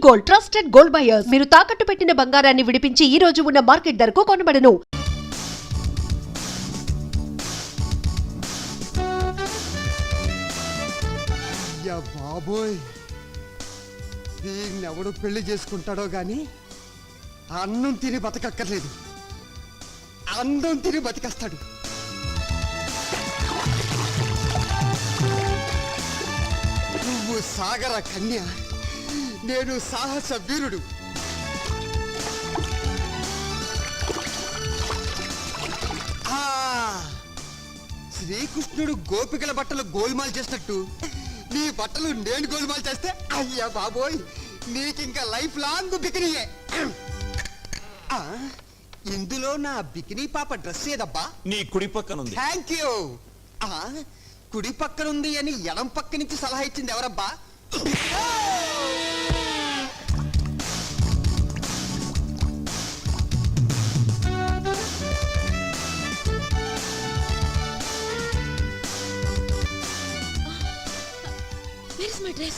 Gold trusted gold buyers మీరు తాకట్టు పెట్టిన బంగారాన్ని విడిపించి ఈ రోజు ఉన్న మార్కెట్ ధరకు కొనబడను. యా బాబోయ్, దీన్నెవడు పెళ్లి చేసుకుంటాడో గాని అన్నం తిని బతకక్కర్లేదు, అందం తిని బతికేస్తాడు. నువ్వు సాగర కన్య, నేను సాహస వీరుడు. శ్రీకృష్ణుడు గోపికల బట్టలు గోల్మాల్ చేసినట్టు నీ బట్టలు నేను గోల్మాల్ చేస్తే అయ్యా బాబోయ్, నీకింకా లైఫ్ లాంగ్ బికినీయే. ఇందులో నా బికినీ పాప డ్రెస్ ఏదబ్బా? నీ కుడి పక్కన ఉంది. Thank you. కుడి పక్కనుంది అని ఎడం పక్క నుంచి సలహా ఇచ్చింది ఎవరబ్బా? Where is my dress?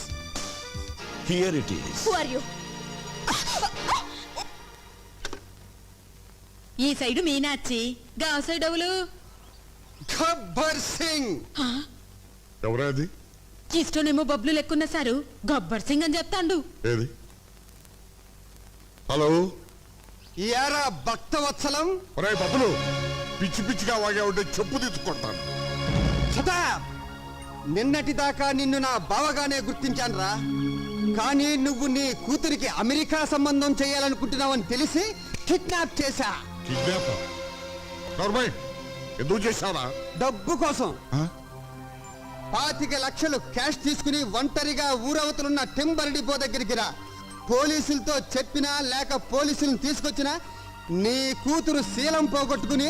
Here it is. Who are you? ఈ సైడు మీనాచి, గా సైడ్ ఎవలు? గబ్బర్ సింగ్. ఎవరది? ఇష్టనేమో బబ్లు లెక్కున్న సారు గబ్బర్ సింగ్ అని చెప్తాండు. ఏది? హలో, యారా భక్తవత్సలం. ఒరే బబ్బులు, పిచ్చి పిచ్చిగా వాగా ఉంటే చెప్పు తీసుకుంటాను. నిన్నటి దాకా నిన్ను నా బావగానే గుర్తించానురా, కానీ నువ్వు నీ కూతురికి అమెరికా సంబంధం చేయాలనుకుంటున్నావని తెలిసి కిడ్నాప్ చేశా. కిడ్నాప్? ఎందుకు చేశావా? డబ్బు కోసం. 25 లక్షలు క్యాష్ తీసుకుని ఒంటరిగా ఊరవతలున్న టింబర్ డిపో దగ్గరికి రా. పోలీసులతో చెప్పినా లేక పోలీసులను తీసుకొచ్చినా నీ కూతురు శీలం పోగొట్టుకుని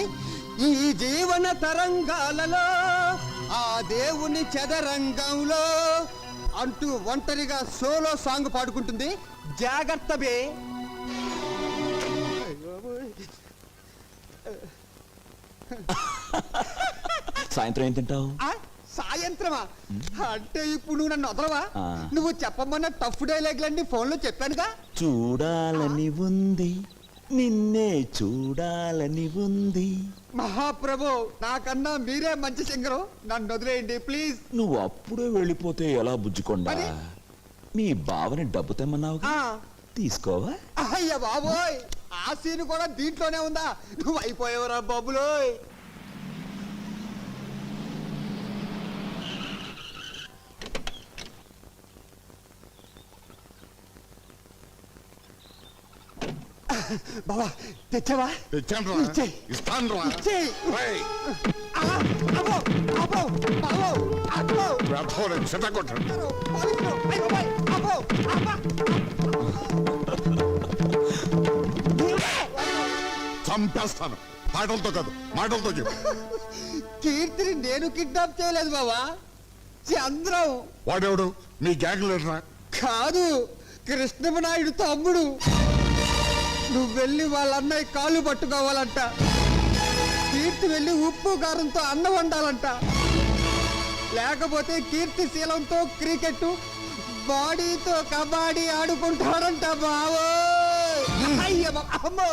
ఈ జీవన తరంగాలలో ఆ దేవుని చదరంగంలో అంటూ ఒంటరిగా సోలో సాంగ్ పాడుకుంటుంది. జాగ్రత్త బే. సాయంత్రం ఏం తింటావు? సాయంత్రమా? అంటే ఇప్పుడు నువ్వు నన్ను వదలవా? నువ్వు చెప్పమన్న టఫ్ డైలాగ్లన్నీ ఫోన్ లో చెప్పానుగా. చూడాలని ఉంది, నిన్నే చూడాలని ఉంది. మహాప్రభు, నాకన్నా మీరే మంచి సింగరు, నన్ను వదిలేయండి ప్లీజ్. నువ్వు అప్పుడే వెళ్ళిపోతే ఎలా బుజ్జుకొండా? మీ బావని డబ్బు తెమ్మన్నావు, తీసుకోవా? అయ్య బాబోయ్, ఆ సీన్ కూడా దీంట్లోనే ఉందా? నువ్వు అయిపోయావురా బాబులోయ్. బాబా తెచ్చావా? తెచ్చాను రా, ఇస్తాను రా. చంపేస్తాను. మాటలతో కాదు, మాటలతో చెప్పు. కీర్తిని నేను కిడ్నాప్ చేయలేదు బాబా, చంద్రం. వాడెవడు? మీ గ్యాంగ్ లీడరా? కాదు, కృష్ణమనాయుడు తమ్ముడు. నువ్వు వెళ్ళి వాళ్ళ అన్నయ్య కాళ్ళు పట్టుకోవాలంట, కీర్తి వెళ్ళి ఉప్పు కారంతో అన్నం వండాలంట, లేకపోతే కీర్తి శీలంతో క్రికెట్, బాడీతో కబడ్డీ ఆడుకుంటాడంట బావో. అయ్య అమ్మో.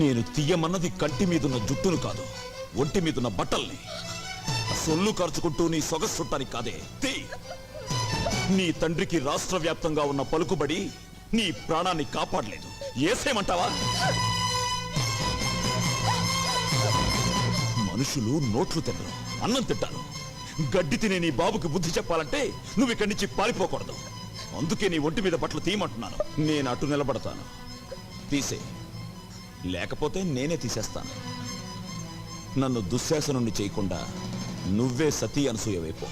నేను తీయమన్నది కంటి మీదున్న జుట్టును కాదు, ఒంటి మీదున్న బట్టల్ని. సొల్లు ఖర్చుకుంటూ నీ సొగసుట్టానికి కాదే. నీ తండ్రికి రాష్ట్ర వ్యాప్తంగా ఉన్న పలుకుబడి నీ ప్రాణాన్ని కాపాడలేదు. ఏసేమంటావా? మనుషులు నోట్లు తినరు, అన్నం తింటారు. గడ్డి తినే నీ బాబుకి బుద్ధి చెప్పాలంటే నువ్వు ఇక్కడి నుంచి పారిపోకూడదు. అందుకే నీ ఒంటి మీద బట్టలు తీయమంటున్నాను. నేను అటు నిలబడతాను, తీసే. లేకపోతే నేనే తీసేస్తాను. నన్ను దుశ్శాసనుణ్ణి చేయకుండా నువ్వే సతీ అనసూయ వైపు.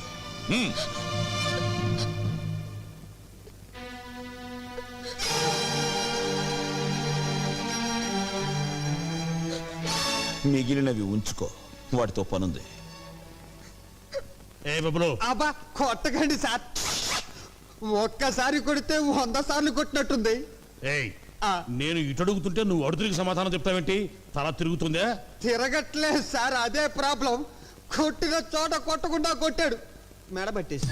మిగిలినవి ఉంచుకో, వాటితో పనుంది. ఏ బబ్లు, అబ్బా కొట్టకండి సార్, ఒక్కసారి కొడితే 100 సార్లు కొట్టినట్టుంది. ఏయ్ ఆ. నేను ఇటు అడుగుతుంటే నువ్వు అడుగురికి సమాధానం చెప్తావేంటి? తల తిరుగుతుందా? తిరగట్లేదు సార్, అదే ప్రాబ్లం. కొట్టిన చోట కొట్టకుండా కొట్టాడు, మెడ పట్టేసి.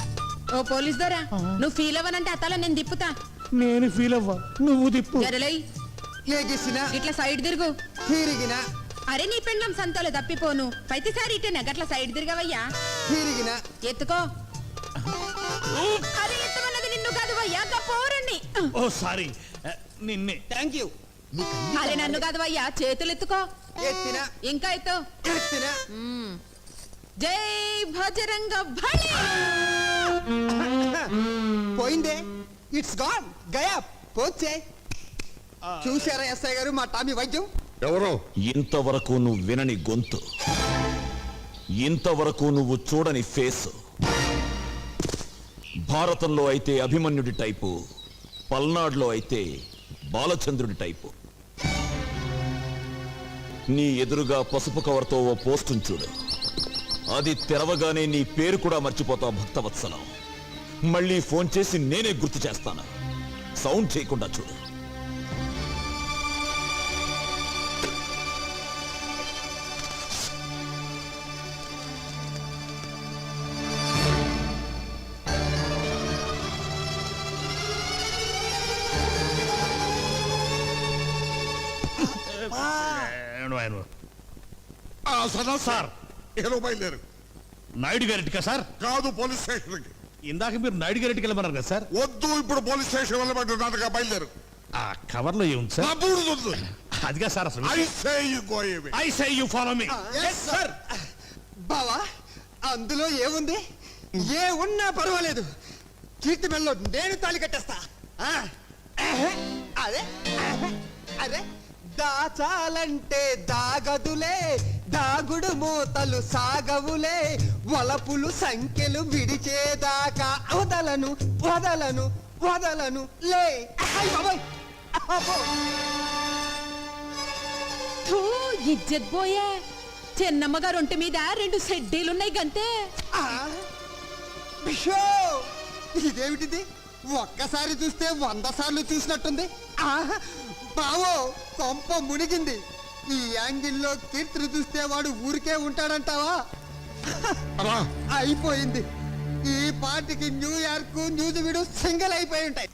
ఓ పోలీస్ దొరా, నువ్వు ఫీల్ అవ్వనంటే అతల నేను తిప్పుతా. నేను ఫీల్ అవ్వా, నువ్వు దిప్పు. జరలై ఏగిసిన ఇట్లా సైడ్ తిరుగు. తిరిగిన అరే నీ పెండ్లం సంతోలో తప్పిపోను, ప్రతిసారి ఇటేనా గట్ల సైడ్ తిరగవయ్యా. తిరిగిన ఎత్తుకో. అరే ఎత్తమన్నది నిన్ను కాదు వయ్యా, పోరండి. ఓ సారీ, నిన్నే. Thank you. అరే నన్ను కాదు వయ్యా, చేతులు ఎత్తుకో. ఎత్తిన ఇంకా ఎత్తు. ఎత్తిన జై భజరంగ బలి. పోయిందే, ఇట్స్ గాన్, గయా పోచే. చూసారా ఎస్ఐ గారు మా టామీ వైద్యం? ఎవరు? ఇంతవరకు నువ్వు వినని గొంతు, ఇంతవరకు నువ్వు చూడని ఫేస్. భారతంలో అయితే అభిమన్యుడి టైపు, పల్నాడులో అయితే బాలచంద్రుడి టైపు. నీ ఎదురుగా పసుపు కవర్తో ఓ పోస్టును చూడు, అది తెరవగానే నీ పేరు కూడా మర్చిపోతావు భక్తవత్సలం. మళ్ళీ ఫోన్ చేసి నేనే గుర్తు చేస్తాను, సౌండ్ చేయకుండా చూడు. సార్, ఏదో బయలుదేరు. నాయుడు గారింటికా సార్? కాదు, పోలీస్ స్టేషన్కి. ఇందాక మీరు నాయుడు గారింటికి వెళ్ళమన్నారు కదా సార్? వద్దు, ఇప్పుడు పోలీస్ స్టేషన్ వెళ్ళమంటున్నానుగా, బయలుదేరు. ఆ కవర్లో ఏముంది నా సార్? బూడిద వద్దు. అదిగా సార్ అసలు. I say you go away. I say you follow me. Sir బావా, అందులో ఏముంది? ఏ ఉన్నా పర్వాలేదు, కీర్తి మెల్లో నేను తాళి కట్టేస్తా. అదే అదే దాచాలంటే దాగదులే, దాగుడు మూతలు సాగవులే, వలపులు సంఖ్యలు విడిచేదాకా వదలను వదలను వదలను లే. థూ, ఇజ్జత్ పోయే. చెన్నమ్మ గారు ఒంటి మీద 2 సెడ్డీలున్నాయి గంతే. ఇదేమిటిది? ఒక్కసారి చూస్తే 100 సార్లు చూసినట్టుంది. బావో, కొంప మునిగింది. ఈ యాంగిల్లో కీర్తిని చూస్తే వాడు ఊరికే ఉంటాడంటావా? అయిపోయింది. ఈ పార్టీకి న్యూయార్క్ న్యూజివిడు సింగిల్ అయిపోయి ఉంటాయి.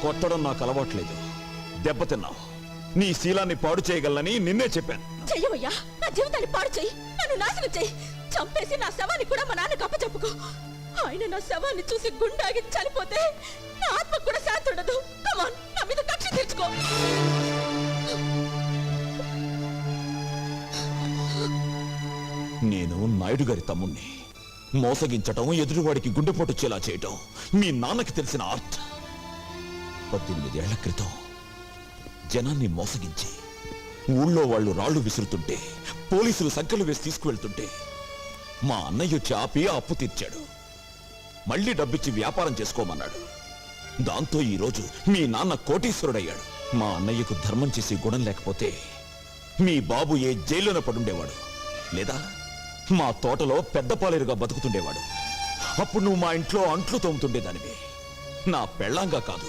కొట్టడం నాకు అలవాట్లేదు. దెబ్బతిన్నావు. నీ శీలాన్ని పాడు చేయగలనని నిన్నే చెప్పాను. చెయ్యవయ్యా, నా జీవితాన్ని పాడు చెయ్యి, నన్ను నాశనం చెయ్యి, చంపేసి నా శవాన్ని కూడా మా నాన్నకు అప్పచెప్పుకో. ఆయన నా శవాన్ని చూసి గుండాగి చనిపోతే నా ఆత్మ కూడా శాంతి ఉండదు. కమాన్, నా మీద కక్ష తీర్చుకో. నేను నాయుడు గారి తమ్ముణ్ణి. మోసగించటం, ఎదురువాడికి గుండెపోటు వచ్చేలా చేయటం మీ నాన్నకి తెలిసిన ఆర్ట్. 18 ఏళ్ల క్రితం జనాన్ని మోసగించి ఊళ్ళో వాళ్ళు రాళ్లు విసురుతుంటే, పోలీసులు సంఖ్యలు వేసి తీసుకువెళ్తుంటే మా అన్నయ్య వచ్చి ఆపి అప్పు తీర్చాడు. మళ్ళీ డబ్బిచ్చి వ్యాపారం చేసుకోమన్నాడు. దాంతో ఈరోజు మీ నాన్న కోటీశ్వరుడయ్యాడు. మా అన్నయ్యకు ధర్మం చేసి గుణం లేకపోతే మీ బాబు ఏ జైల్లోనే పడుండేవాడు, లేదా మా తోటలో పెద్ద పాలేరుగా బతుకుతుండేవాడు. అప్పుడు నువ్వు మా ఇంట్లో అంట్లు తోముతుండేదానివి. నా పెళ్ళాంగా కాదు,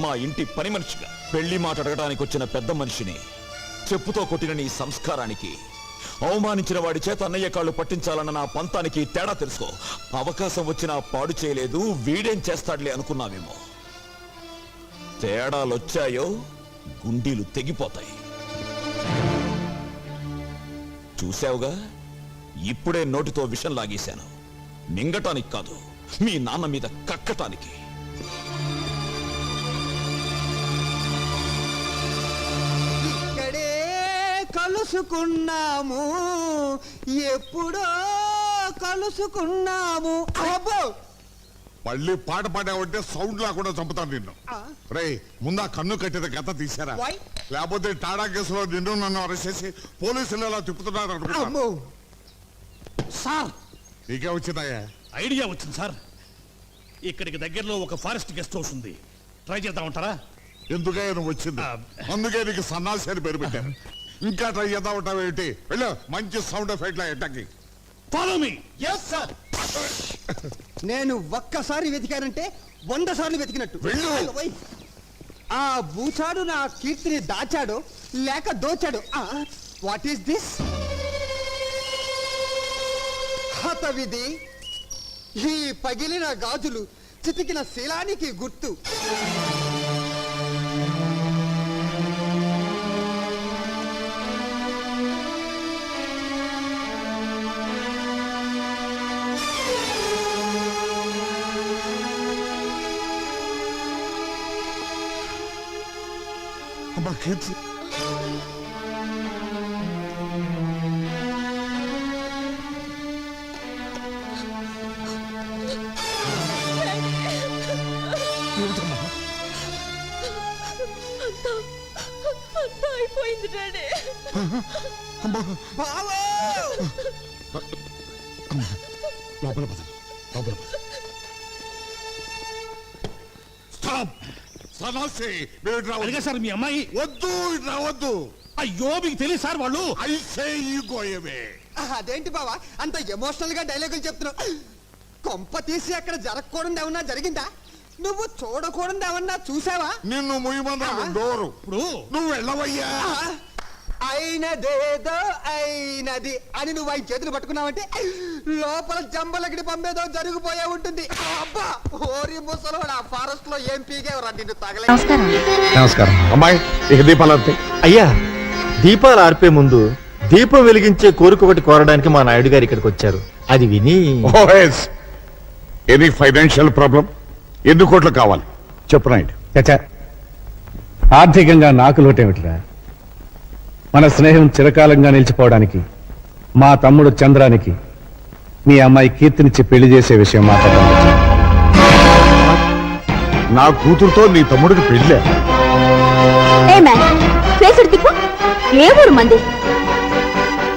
మా ఇంటి పని మనిషిగా. పెళ్లి మాట అడగడానికి వచ్చిన పెద్ద మనిషిని చెప్పుతో కొట్టిన నీ సంస్కారానికి, అవమానించిన వాడి చేత అన్నయ్య కాళ్ళు పట్టించాలన్న నా పంతానికి తేడా తెలుసుకో. అవకాశం వచ్చినా పాడు చేయలేదు, వీడేం చేస్తాడులే అనుకున్నావేమో. తేడాలొచ్చాయో గుండీలు తెగిపోతాయి. చూశావుగా, ఇప్పుడే నోటితో విషం లాగేశాను. మింగటానికి కాదు, మీ నాన్న మీద కక్కటానికి. ఇక్కడే కలుసుకున్నాము, ఎప్పుడో కలుసుకున్నాము. అబ్బో, మళ్ళీ పాట పాడావంటే సౌండ్ లేకుండా చంపుతాను నిన్ను. రే, ముందా కన్ను కట్టిన గత తీసారా? Why? లేకపోతే టాడా కేసులో నిన్ను నన్ను అరెస్ట్ చేసి పోలీసులు ఎలా తిప్పుతున్నారు అనుకుంటా. అమ్మో. సార్, నీకే వచ్చిందయ్యా? ఐడియా వచ్చింది సార్. ఇక్కడికి దగ్గరలో ఒక ఫారెస్ట్ గెస్ట్ హౌస్ ఉంది, ట్రై చేద్దామంటారా? ఎందుకే నువ్వు వచ్చింది? అందుకే నీకు సన్నాసి అని పేరు పెట్టాను. ఇంకా ట్రై చేద్దాం ఉంటావు ఏంటి? వెళ్ళు, మంచి సౌండ్ ఎఫెక్ట్ ఎట్టకి. Follow me. నేను ఒక్కసారి వెతికానంటే 100 సార్లు వెతికినట్టు. వెళ్ళు. ఆ బూచాడు నా కీర్తిని దాచాడు లేక దోచాడు. What is this? హతవిధి. ఈ పగిలిన గాజులు చితికిన శీలానికి గుర్తు. అమ్మా కీర్తి, అంతా అయిపోయింది డాడీ. బావో! లోపల పద, లోపల పద. స్టాప్! సన్నాసి, మీరు ఇటు రావద్దు. అడిగా సార్, మీ అమ్మాయి. వద్దు, ఇటు రావద్దు. అయ్యో, మీకు తెలియదు సార్, వాళ్ళు. I say you go away. అదేంటి బావా అంత ఎమోషనల్ గా డైలాగులు చెప్తున్నావు? కొంప తీసి అక్కడ జరగకూడదు ఏమన్నా జరిగిందా? నువ్వు చూడకూడదు ఏమన్నా చూసావా? నిన్ను ముయ్యమన్నాను డోరు. ఇప్పుడు నువ్వు వెళ్ళవయ్యా. అయినదేదో అయినది అని నువ్వు ఆయన చేతులు పట్టుకున్నావంటే లోపల జంబలగిడి పంపేదో జరిగిపోయే ఉంటుంది. అబ్బా, ఓరి ముసలోడు ఆ ఫారెస్ట్ లో ఏం పీగేవరా నిన్ను తగలే. నమస్కారం అమ్మాయి, ఇక దీపాలు అంతే. అయ్యా, దీపాలు ఆర్పే ముందు దీపం వెలిగించే కోరిక ఒకటి కోరడానికి మా నాయుడు గారు ఇక్కడికి వచ్చారు. అది విని ఎనీ ఫైనాన్షియల్ ప్రాబ్లం? ఎన్ని కోట్లు కావాలి చెప్పు నాయుడు. చచ్చా, ఆర్థికంగా నాకు లోటేమిటిరా? మన స్నేహం చిరకాలంగా నిలిచిపోవడానికి మా తమ్ముడు చంద్రానికి మీ అమ్మాయి కీర్తినిచ్చి పెళ్లి చేసే విషయం మాట్లాడడం. నా కూతురుతో నీ తమ్ముడికి పెళ్ళే? ఏ ఊరు మంది?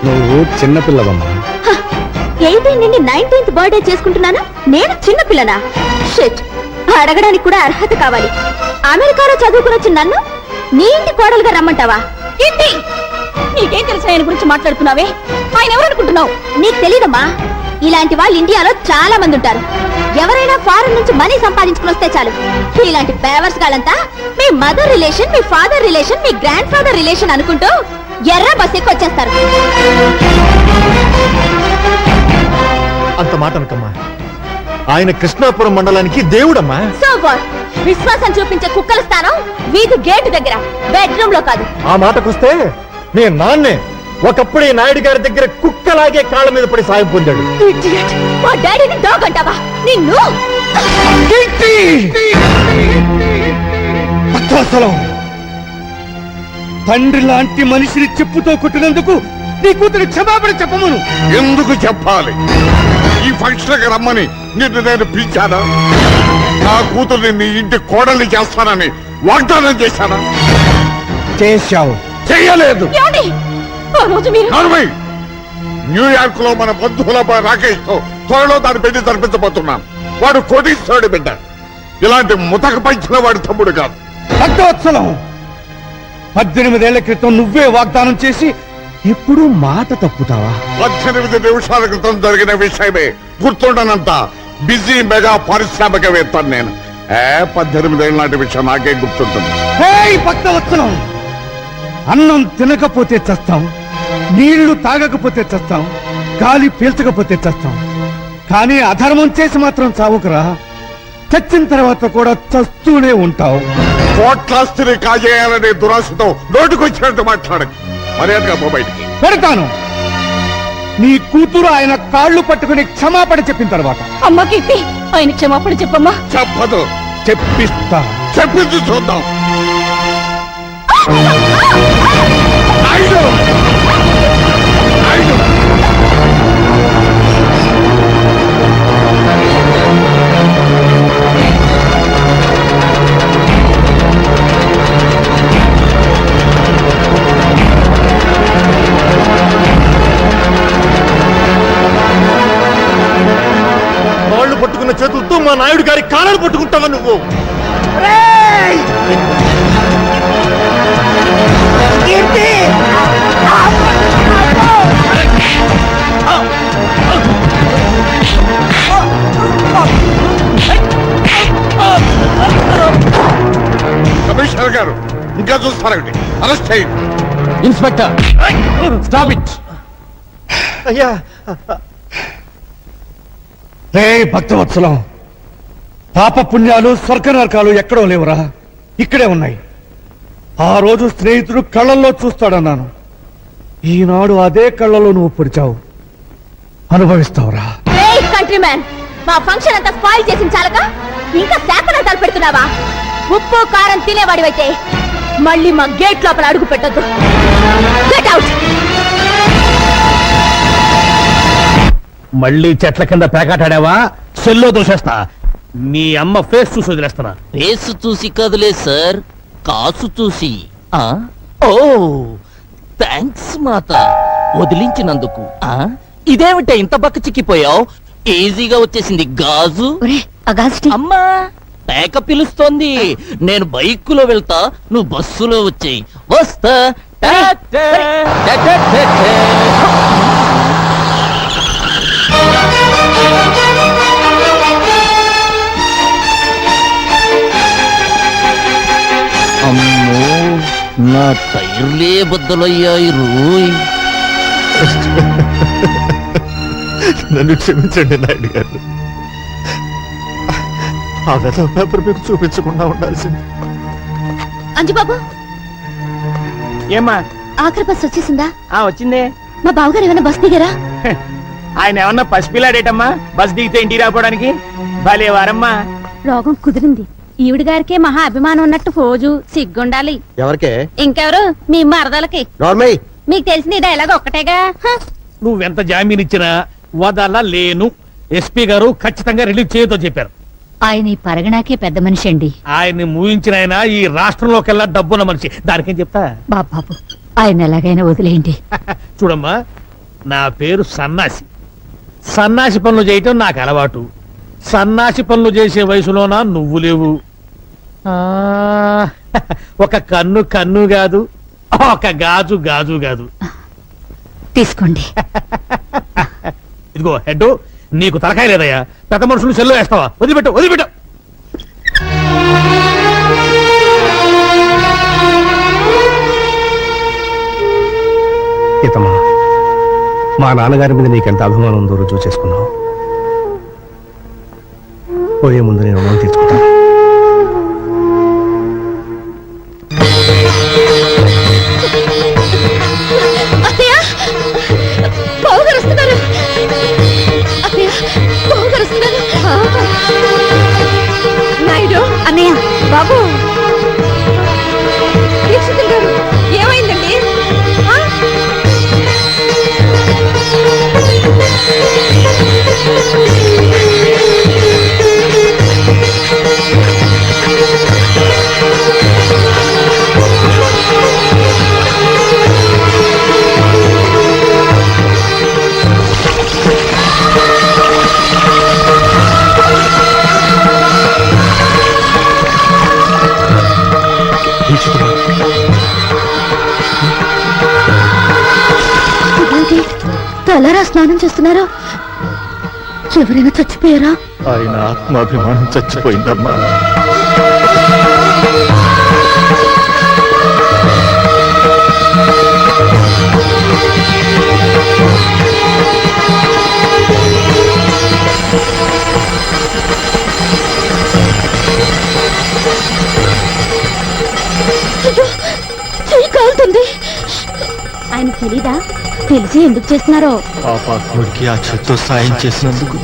నువ్వు చిన్నపిల్లవమ్మా. 18 నుండి 19th బర్త్డే చేసుకుంటున్నాను, నేను చిన్నపిల్లనా? షిట్, అడగడానికి కూడా అర్హత కావాలి. అమెరికాలో చదువుకుని వచ్చిన నన్ను నీ ఇంటి కోడలుగా రమ్మంటావా? ఏంటి నీకేం తెలుసు ఆయన గురించి మాట్లాడుతున్నావే? ఆయన ఎవరు అనుకుంటున్నావు? నీకు తెలీదమ్మా, ఇలాంటి వాళ్ళు ఇండియాలో చాలా మంది ఉంటారు. ఎవరైనా ఫారెన్ నుంచి మనీ సంపాదించుకుని వస్తే చాలు, ఇలాంటి పేవర్స్ గాలంతా మీ మదర్ రిలేషన్, మీ ఫాదర్ రిలేషన్, మీ గ్రాండ్ ఫాదర్ రిలేషన్ అనుకుంటూ ఎర్ర బస్ ఎక్కి వచ్చేస్తారు. అంత మాట అనకమ్మా. ఆయన కృష్ణాపురం మండలానికి దేవుడమ్మా. So what? విశ్వాసం చూపించే కుక్కల స్థానం వీధి గేటు దగ్గర, బెడ్రూమ్ లో కాదు. ఆ మాటకొస్తే నేను నాన్నే ఒకప్పుడు ఈ నాయుడు గారి దగ్గర కుక్కలాగే కాళ్ళ మీద పడి సాయం పొందాడు. Idiot! మా డాడీని డాగ్ అంటావా? నిన్ను తండ్రి లాంటి మనిషిని చెప్పుతో కొట్టినందుకు నీ కూతురు క్షమాపణ చెప్పమను. ఎందుకు చెప్పాలి? ఈ ఫంక్షన్ రమ్మని నిన్ను నేను పిలిచానా? నా కూతుర్ని నీ ఇంటి కోడల్ని చేస్తానని వాగ్దానం చేశానా? చేశావు. చెయ్యలేదు. ఏమండి? ఆ రోజు మీరు నార్మల్ న్యూయార్క్ లో మన బంధువుల రాకేష్ తో త్వరలో దాని పెళ్లి జరిపించబోతున్నాను. వాడు కోటీశ్వరుడి బిడ్డ. ఇలాంటి ముతక పంచిన వాడి తమ్ముడు కాదు. భక్తవత్సలం, 18 ఏళ్ల క్రితం నువ్వే వాగ్దానం చేసి ఎప్పుడు మాట తప్పుతావా? 18 నిమిషాల క్రితం జరిగిన విషయమే గుర్తుండనంత బిజీ మెగా పారిశ్రామికవేత్త నేను. 18 ఏళ్ళ నాటి విషయం నాకే గుర్తుంటుంది. భక్తవత్సలం, అన్నం తినకపోతే చస్తాం, నీళ్లు తాగకపోతే చస్తాం, గాలి పీల్చకపోతే చస్తాం, కానీ అధర్మం చేసి మాత్రం చావుకురా. చచ్చిన తర్వాత కూడా చస్తూనే ఉంటావు. కోట్లాస్తిని కాజేయాలనే దురాశతో నోటుకొచ్చినట్టు మాట్లాడకు. మర్యాదగా పో బయటికి. పెడతాను. నీ కూతురు ఆయన కాళ్ళు పట్టుకుని క్షమాపణ చెప్పిన తర్వాత. అమ్మ కీర్తి, ఆయన క్షమాపణ చెప్పమ్మా. చెప్పదు. చెప్పిస్తా. చెప్పింది చూద్దాం. కాళ్ళు పట్టుకున్న చేతులతో మా నాయుడు గారి కాళ్ళను పట్టుకుంటావా నువ్వు? కమిషనర్ గారు ఇంకా చూస్తారండి. అరెస్ట్ చేయండి. Inspector, stop it. అయ్యా, రే భక్తవత్సలం, పాప పుణ్యాలు స్వర్గ నరకాలు ఎక్కడో లేవురా, ఇక్కడే ఉన్నాయి. ఆ రోజు స్నేహితుడు కళ్ళల్లో చూస్తాడన్నాను. ఈనాడు అదే కళ్ళలో నువ్వు పొడిచావు. అనుభవిస్తావురా. కంట్రీ మ్యాన్, మా ఫంక్షన్ అంతా స్పాయిల్ చేసిన చాలక ఇంకా శాపనార్థాలు పెడుతున్నావా? ఉప్పు కారం తినేవాడివైతే మళ్ళీ మా గేట్ లోపల అడుగు పెట్టొద్దు. Get out. మళ్ళీ చెట్ల కింద పేకాటాడావా? సెల్లో దోషేస్తా. మీ అమ్మ ఫేస్ చూసి వదిలేస్తున్నా. ఫేస్ చూసి కదలే సార్, కాసు చూసి. ఓ థ్యాంక్స్ మాత, వదిలించినందుకు. ఇదేమిట ఇంత బక్క చిక్కిపోయావు? ఈజీగా వచ్చేసింది గాజు. అమ్మా, పేక పిలుస్తోంది. నేను బైకులో వెళ్తా, నువ్వు బస్సులో వచ్చేయి. వస్తా. అమ్మో, నా టైర్లే బద్దలయ్యాయి రోయ్. నన్ను క్షమించండి నాయుడు గారు. ఆ వెధవ పేపర్ మీకు చూపించకుండా ఉండాల్సింది. అంజుబాబు, ఏమ్మా? ఆఖరి బస్ వచ్చేసిందా? వచ్చిందే. మా బావగారు ఏమైనా బస్ దిగారా? ఆయన ఏమన్నా పసిపిల్లాడేటమ్మా బస్ దిగితే ఇంటికి రాపోవడానికి? భలే వారమ్మా. రోగం కుదిరింది. ఈవిడ గారికే మహా అభిమానం ఉన్నట్టు ఫోజు సిగ్గుండాలి. ఎవరికే? ఇంకెవరు? మీ మరదలకి. మీకు తెలిసిన డైలాగ్ ఒక్కటేగా. నువ్వెంత జామీన్ ఇచ్చినా వదలలేను. ఎస్పీ గారు ఖచ్చితంగా రిలీజ్ చేయొద్దో చెప్పారు. ఆయన ఈ పరగణాకే పెద్ద మనిషి అండి. ఆయన్ని మూయించిన ఆయన ఈ రాష్ట్రంలోకెల్లా డబ్బున్న మనిషి. దానికేం చెప్తా? బాబు, ఆయన ఎలాగైనా వదిలేయండి. చూడమ్మా, నా పేరు సన్నాసి. సన్నాసి పనులు చేయటం నాకు అలవాటు. సన్నాసి పనులు చేసే వయసులోనా నువ్వు లేవు. ఒక కన్ను కన్ను కాదు, ఒక గాజు గాజు కాదు. తీసుకోండి. ఇదిగో హెడ్, నీకు తలకాయ లేదయ్యా. పెద్ద మనుషులు సెల్లో వేస్తావా? వదిలిపెట్టు, వదిలిపెట్టు. సీతమ్మా, మా నాన్నగారి మీద నీకెంత అభిమానం ఉందో రుజువు చేసుకున్నావు. పోయే ముందు నేను రుణం తీర్చుకుంటాను. అత్తయ్య బావగారు వస్తున్నారు. అత్తయ్య బావగారు వస్తున్నారు. నాయుడు అన్నయ్య బాబు దీక్షితులు గారు ఏమైందండి? తలరా స్నానం చేస్తున్నారా? ఎవరైనా చచ్చిపోయారా? ఆయన ఆత్మాభిమానం చచ్చిపోయిందమ్మా. చెయ్యి కాలుతుంది. ఆయన తెలీదా? తెలిసి ఎందుకు చేస్తున్నారో? పాపాత్ముడికి ఆ చేత్తో సాయం చేసినందుకు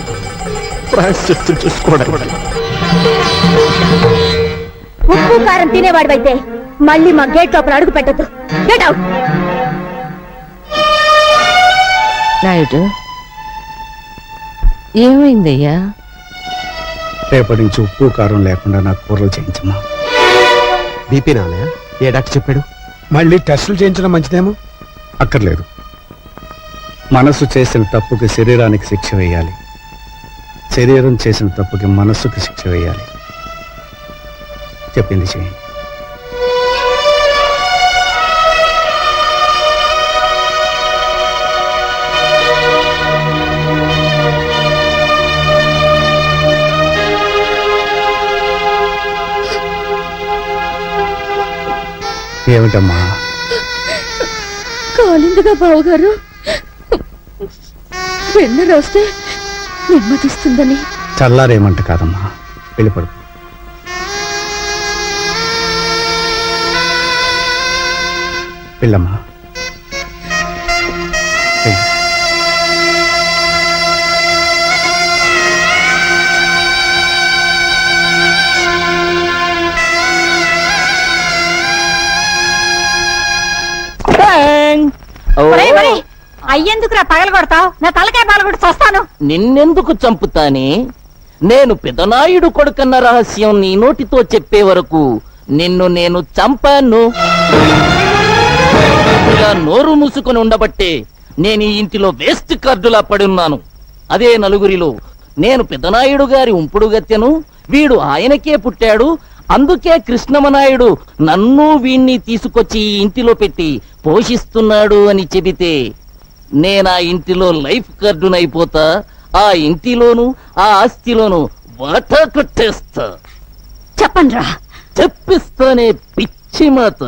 ప్రాయశ్చిత్తం చేసుకోవడానికి. ఉప్పు కారం తినేవాడివైతే మళ్ళీ మా గేట్ లోపల అడుగు పెట్టద్దు. Get out. నాయుడు ఏమైందయ్యా? రేపటి నుంచి ఉప్పు కారం లేకుండా నాకు కూరలు చేయించమ్మా. బీపీ నాన్నయ్య ఏ డాక్టర్ చెప్పాడు? మళ్ళీ టెస్టులు చేయించడం మంచిదేమో. అక్కర్లేదు. మనసు చేసిన తప్పుకి శరీరానికి శిక్ష వేయాలి, శరీరం చేసిన తప్పుకి మనస్సుకి శిక్ష వేయాలి. చెప్పింది చేయండి. ఏమిటమ్మా? కాలిందిగా బావగారు. వెన్న రాస్తే నెమ్మదిస్తుందని. చల్లారేమంట కాదమ్మా, వెళ్ళిపడు. వెళ్ళమ్మా. వెళ్ళు. అయ్యేందుకురా పగలు కొడతావు? నా తలకాయ పగలగొట్టి చస్తాను. నిన్నెందుకు చంపుతానే? నేను పెదనాయుడు కొడుకన్న రహస్యం నీ నోటితో చెప్పే వరకు నిన్ను నేను చంపాను. ఇలా నోరు మూసుకుని ఉండబట్టే నేను ఈ ఇంటిలో వేస్ట్ కార్డులా పడున్నాను. అదే నలుగురిలో నేను పెదనాయుడు గారి ఉంపుడు గత్తెను, వీడు ఆయనకే పుట్టాడు, అందుకే కృష్ణమనాయుడు నన్ను వీణ్ణి తీసుకొచ్చి ఈ ఇంటిలో పెట్టి పోషిస్తున్నాడు అని చెబితే నేనా ఇంటిలో లైఫ్ కార్డునైపోతా. ఆ ఇంటిలోను ఆ ఆస్తిలోను వాటా కొట్టేస్తా. చెప్పండ్రా. చెప్పిస్తానే పిచ్చి మాత.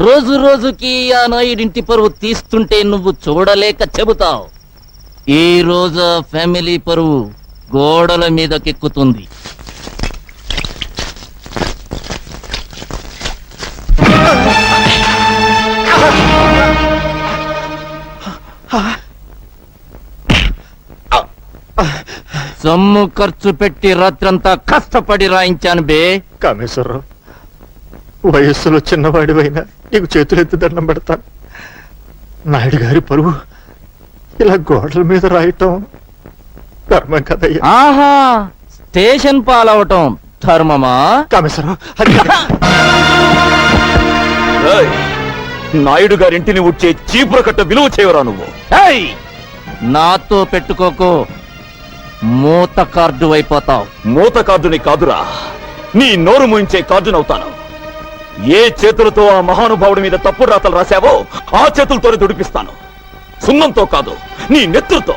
రోజు రోజుకి ఆ నాయుడింటి పరువు తీస్తుంటే నువ్వు చూడలేక చెబుతావు. ఈ రోజు ఫ్యామిలీ పరువు గోడల మీదకెక్కుతుంది. సొమ్ము ఖర్చు పెట్టి రాత్రంతా కష్టపడి రాయించాను బే. కామేశ్వరరావు, వయస్సులో చిన్నవాడివైనా నీకు చేతులెత్తి దండం పెడతాను. నాయుడు గారి పరువు ఇలా గోడల మీద రాయటం ధర్మం కదయ్యా. ఆహా, స్టేషన్ పాలవటం ధర్మమా? కామేశ్వరరావు, ఏయ్, నాయుడు గారింటిని ఉడ్చే చీపుర కట్ట విలువ చేయవరా నువ్వు? ఏయ్, నాతో పెట్టుకోకు, మూత కార్డు అయిపోతావు. మూత కార్డుని కాదురా, నీ నోరు మూయించే కార్డునవుతాను. ఏ చేతులతో ఆ మహానుభావుడి మీద తప్పుడు రాతలు రాశావో ఆ చేతులతోనే దుడిపిస్తాను. సున్నంతో కాదు, నీ నెత్తులతో.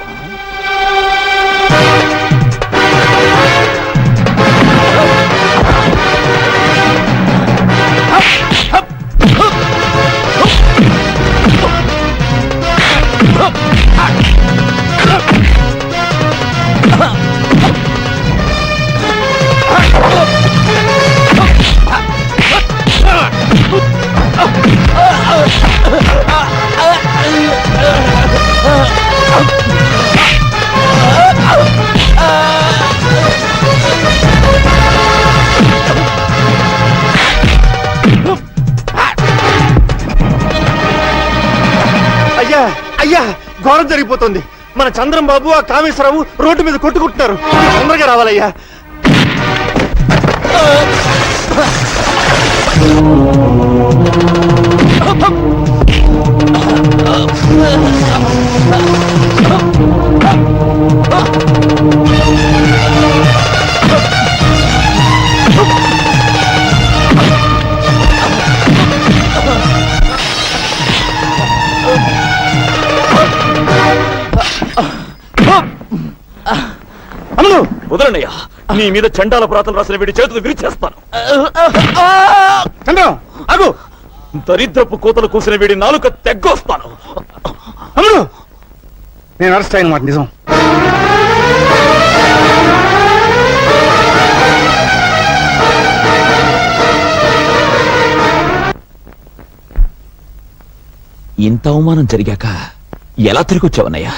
ఘోరం జరిగిపోతుంది. మన చంద్రం బాబు ఆ కామేశ్వరరావు రోడ్డు మీద కొట్టుకుంటున్నారు. తొందరగా రావాలయ్యా. అమ్ములు వదలనయ్యా, నీ మీద చండాల ప్రాతలు రాసిన వీడి చేతులు విరిచేస్తాను. చంద్రం అగు. దరిద్రపు కోతలు కూసిన వీడి నాలుక తెగ్గొస్తాను. అమ్ములు నేను అరెస్ట్ అయిన మాట నిజం. ఇంత అవమానం జరిగాక ఎలా తిరిగి వచ్చావన్నయ్యా?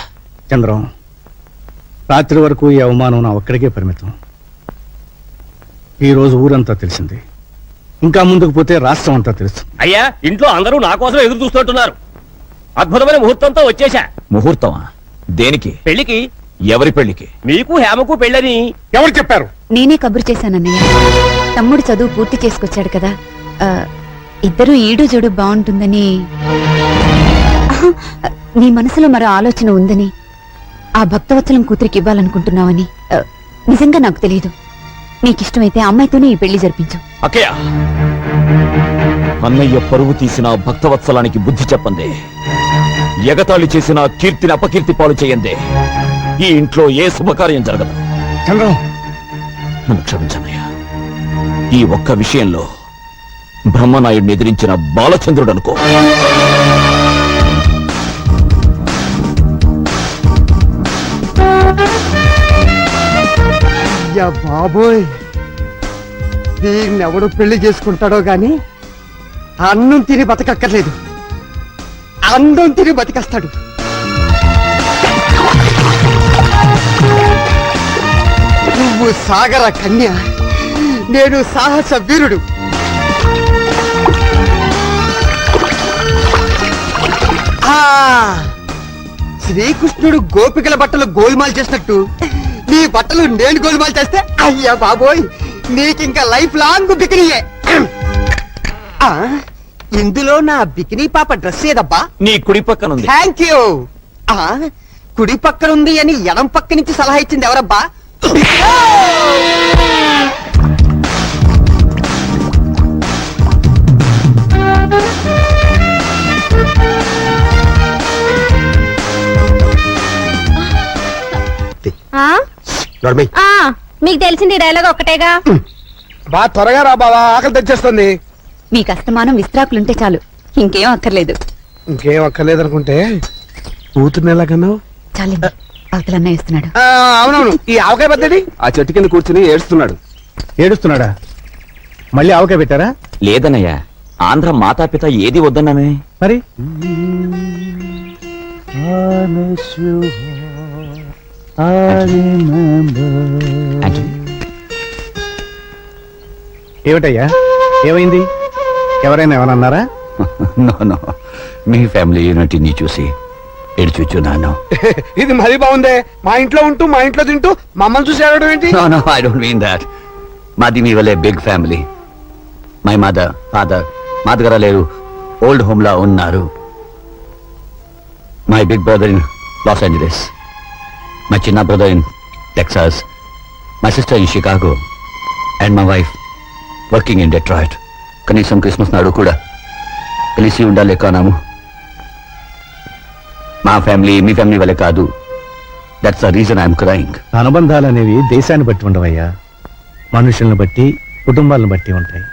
చంద్రం, రాత్రి వరకు ఈ అవమానం నా ఒక్కడికే పరిమితం. ఈ రోజు ఊరంతా తెలిసింది. ఇంకా ముందుకు పోతే రాష్ట్రం అంతా తెలుసు. అయ్యా, ఇంట్లో అందరూ నా కోసం ఎదురు చూస్తుంటున్నారు. అద్భుతమైన ముహూర్తంతో వచ్చేశా. ముహూర్తమా? దేనికి? పెళ్లికి. ఎవరి పెళ్లికి? మీకు హేమకు పెళ్ళని ఎవరు చెప్పారు? నేనే కబురు చేశానన్నయ్య. తమ్ముడు చదువు పూర్తి చేసుకొచ్చాడు కదా, ఇద్దరు ఈడు జోడు బాగుంటుందని. నీ మనసులో మరో ఆలోచన ఉందని, ఆ భక్తవత్సలం కూతురికి ఇవ్వాలనుకుంటున్నావని నిజంగా నాకు తెలియదు. నీకిష్టమైతే అమ్మాయితోనే ఈ పెళ్లి జరిపించు. అక్కయ్య, అన్నయ్య పరువు తీసిన భక్తవత్సలానికి బుద్ధి చెప్పందే, ఎగతాళి చేసిన కీర్తిని అపకీర్తి పాలు చేయందే ఈ ఇంట్లో ఏ శుభకార్యం జరగదు. చంద్రం, నన్ను క్షమించన్నయ్య. ఈ ఒక్క విషయంలో బ్రహ్మనాయుడిని ఎదిరించిన బాలచంద్రుడు అనుకో. అయ్యా బాబోయ్, దీన్నెవడు పెళ్లి చేసుకుంటాడో గాని అన్నం తిని బతకక్కర్లేదు, అందం తిని బతికేస్తాడు. నువ్వు సాగర కన్య, నేను సాహస వీరుడు. శ్రీకృష్ణుడు గోపికల బట్టలు గోల్మాల్ చేసినట్టు నీ బట్టలు నేను గోల్మాల్ చేస్తే, అయ్యా బాబోయ్, నీకింకా లైఫ్ లాంగ్ బికినీయే. ఇందులో నా బికినీ పాప డ్రెస్ ఏదబ్బా? నీ కుడి పక్కనుంది. Thank you. కుడి పక్కనుంది అని ఎడం పక్క నుంచి సలహా ఇచ్చింది ఎవరబ్బా? మీకు తెలిసింది డైలాగ్ ఒక్కటేగా. బాగా త్వరగా రా బావా, ఆకలి తెచ్చేస్తుంది. మీకు అస్తమానం విస్త్రాకులుంటే చాలు, ఇంకేం అక్కర్లేదు. ఇంకేం అక్కర్లేదు అనుకుంటే కూతుర్ని ఎలాగన్నావు? చాలండి, అవతలన్నా ఇస్తున్నాడు. అవునవును, ఈ ఆవకాయ పద్ధతి ఆ చెట్టు కింద కూర్చుని ఏడుస్తున్నాడు. ఏడుస్తున్నాడా? మళ్ళీ ఆవకాయ పెట్టారా? లేదన్నయ్య, ఆంధ్ర మాతాపిత ఏది వద్దన్నానే. మరి ఏమిటయ్యా, ఏమైంది? ఎవరైనా ఏమన్నారా? నో, మీ ఫ్యామిలీ యూనిటీని చూసి ఎడుచున్నాను. ఇది మరీ బాగుందే, మా ఇంట్లో ఉంటూ మా ఇంట్లో తింటూ మమ్మల్ని చూసి ఏడవడం ఏంటి? No, I don't mean that. మాది మీ వల్లే big family. My mother, father మా దగ్గర లేరు, ఓల్డ్ హోమ్ లా ఉన్నారు. My big brother in Los Angeles, my చిన్న brother in Texas, my sister in Chicago and my wife working in Detroit. కనీసం క్రిస్మస్ నాడు కూడా కలిసి ఉండలేకనాము. మా ఫ్యామిలీ మీ ఫ్యామిలీ వల్లే కాదు. That's the reason I'm crying. అనుబంధాలు అనేవి దేశాన్ని బట్టి ఉండవయ్యా, మనుషుల్ని బట్టి కుటుంబాలను బట్టి ఉంటాయి.